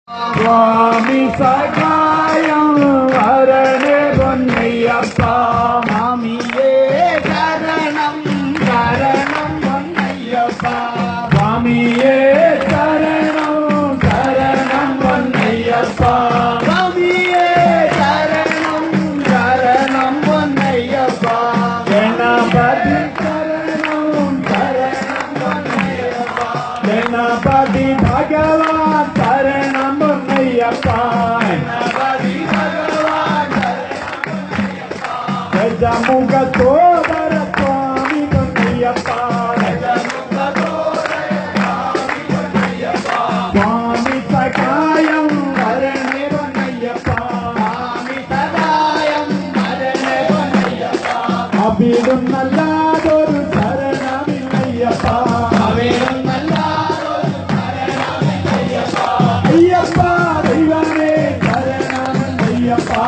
சுவாமி சகாயம் அரணே பொன்னையப்பா மாமியே சரணம் சரணம் பொன்னையப்பா சுவாமியே சரணம் சரணம் பொன்னையப்பா சுவாமியே சரணம் சரணம் பொன்னையப்பா கணபதி சரணம் சரணம் பொன்னையப்பா கணபதி பகவான் சரணம் பொன்னையப்பா கணபதி பகவான் கஜமுக சோதர சுவாமி பொன்னையப்பா கஜமுக சோதர சுவாமி பொன்னையப்பா சுவாமி சகாயம் அரணே பொன்னையப்பா சுவாமி சகாயம் அரணே பொன்னையப்பா அபிடும் நல்லாதொரு சரணமில்லையப்பா அபிடும் ஐயப்பா தெய்வமே சரணம் ஐயப்பா